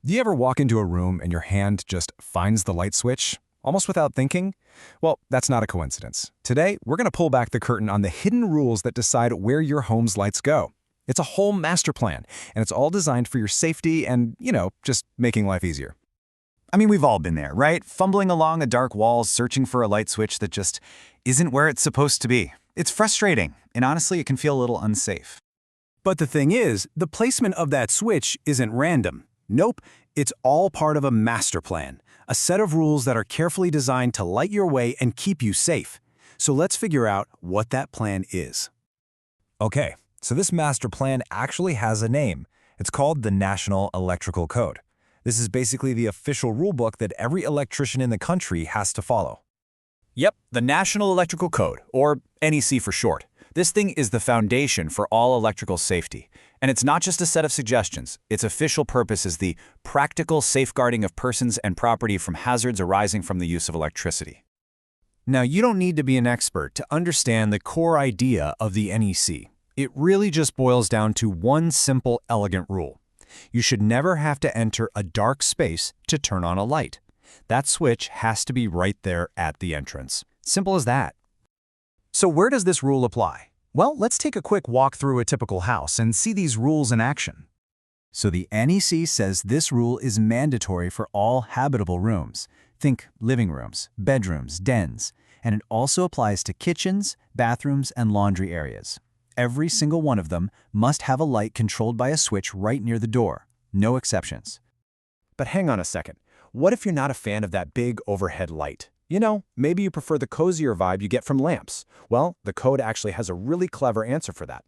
Do you ever walk into a room and your hand just finds the light switch, almost without thinking? Well, that's not a coincidence. Today, we're going to pull back the curtain on the hidden rules that decide where your home's lights go. It's a whole master plan, and it's all designed for your safety and, just making life easier. I mean, we've all been there, right? Fumbling along a dark wall, searching for a light switch that just isn't where it's supposed to be. It's frustrating, and honestly, it can feel a little unsafe. But the thing is, the placement of that switch isn't random. Nope, it's all part of a master plan, a set of rules that are carefully designed to light your way and keep you safe. So let's figure out what that plan is. Okay, so this master plan actually has a name. It's called the National Electrical Code. This is basically the official rulebook that every electrician in the country has to follow. Yep, the National Electrical Code, or NEC for short. This thing is the foundation for all electrical safety. And it's not just a set of suggestions. Its official purpose is the practical safeguarding of persons and property from hazards arising from the use of electricity. Now, you don't need to be an expert to understand the core idea of the NEC. It really just boils down to one simple, elegant rule. You should never have to enter a dark space to turn on a light. That switch has to be right there at the entrance. Simple as that. So where does this rule apply? Well, let's take a quick walk through a typical house and see these rules in action. So the NEC says this rule is mandatory for all habitable rooms. Think living rooms, bedrooms, dens, and it also applies to kitchens, bathrooms, and laundry areas. Every single one of them must have a light controlled by a switch right near the door. No exceptions. But hang on a second. What if you're not a fan of that big overhead light? Maybe you prefer the cozier vibe you get from lamps. Well, the code actually has a really clever answer for that.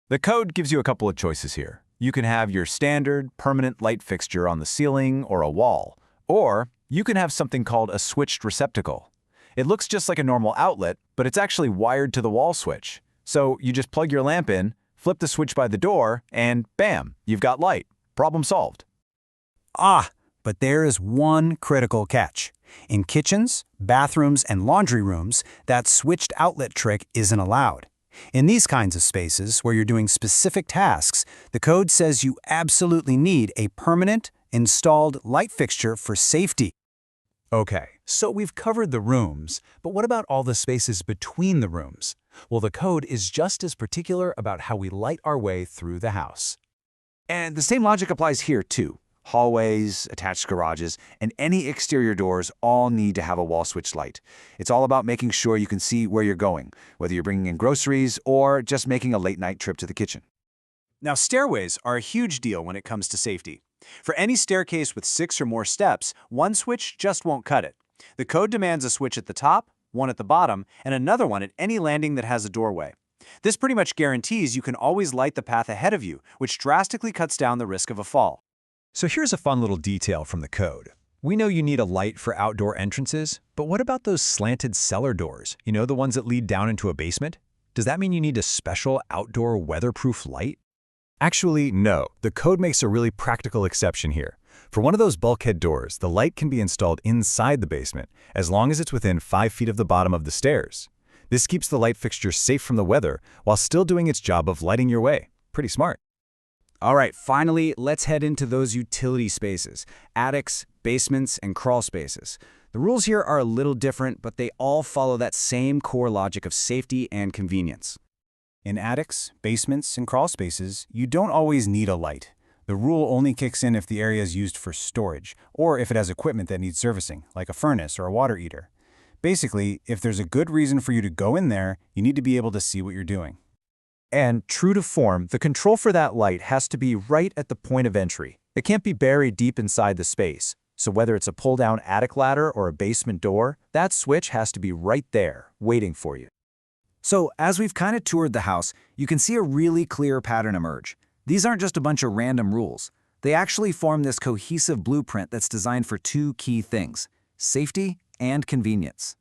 The code gives you a couple of choices here. You can have your standard, permanent light fixture on the ceiling or a wall, or you can have something called a switched receptacle. It looks just like a normal outlet, but it's actually wired to the wall switch. So you just plug your lamp in, flip the switch by the door, and bam, you've got light. Problem solved. But there is one critical catch. In kitchens, bathrooms, and laundry rooms, that switched outlet trick isn't allowed. In these kinds of spaces, where you're doing specific tasks, the code says you absolutely need a permanent, installed light fixture for safety. Okay, so we've covered the rooms, but what about all the spaces between the rooms? Well, the code is just as particular about how we light our way through the house. And the same logic applies here too. Hallways, attached garages, and any exterior doors all need to have a wall switch light. It's all about making sure you can see where you're going, whether you're bringing in groceries or just making a late-night trip to the kitchen. Now, stairways are a huge deal when it comes to safety. For any staircase with 6 or more steps, one switch just won't cut it. The code demands a switch at the top, one at the bottom, and another one at any landing that has a doorway. This pretty much guarantees you can always light the path ahead of you, which drastically cuts down the risk of a fall. So here's a fun little detail from the code. We know you need a light for outdoor entrances, but what about those slanted cellar doors? The ones that lead down into a basement? Does that mean you need a special outdoor weatherproof light? Actually, no. The code makes a really practical exception here. For one of those bulkhead doors, the light can be installed inside the basement, as long as it's within 5 feet of the bottom of the stairs. This keeps the light fixture safe from the weather, while still doing its job of lighting your way. Pretty smart. All right, finally, let's head into those utility spaces, attics, basements, and crawl spaces. The rules here are a little different, but they all follow that same core logic of safety and convenience. In attics, basements, and crawl spaces, you don't always need a light. The rule only kicks in if the area is used for storage, or if it has equipment that needs servicing, like a furnace or a water heater. Basically, if there's a good reason for you to go in there, you need to be able to see what you're doing. And true to form, the control for that light has to be right at the point of entry. It can't be buried deep inside the space. So whether it's a pull-down attic ladder or a basement door, that switch has to be right there, waiting for you. So, as we've kind of toured the house, you can see a really clear pattern emerge. These aren't just a bunch of random rules. They actually form this cohesive blueprint that's designed for 2 key things: safety and convenience.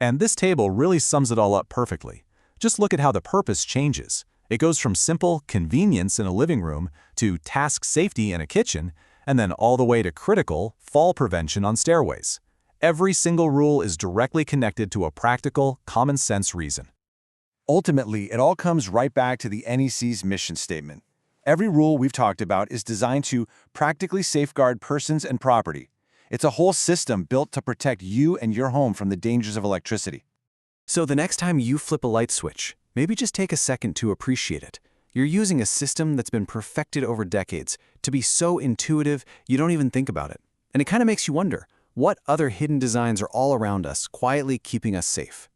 And this table really sums it all up perfectly. Just look at how the purpose changes. It goes from simple convenience in a living room to task safety in a kitchen, and then all the way to critical fall prevention on stairways. Every single rule is directly connected to a practical, common-sense reason. Ultimately, it all comes right back to the NEC's mission statement. Every rule we've talked about is designed to practically safeguard persons and property. It's a whole system built to protect you and your home from the dangers of electricity. So the next time you flip a light switch, maybe just take a second to appreciate it. You're using a system that's been perfected over decades to be so intuitive you don't even think about it. And it kind of makes you wonder, what other hidden designs are all around us, quietly keeping us safe?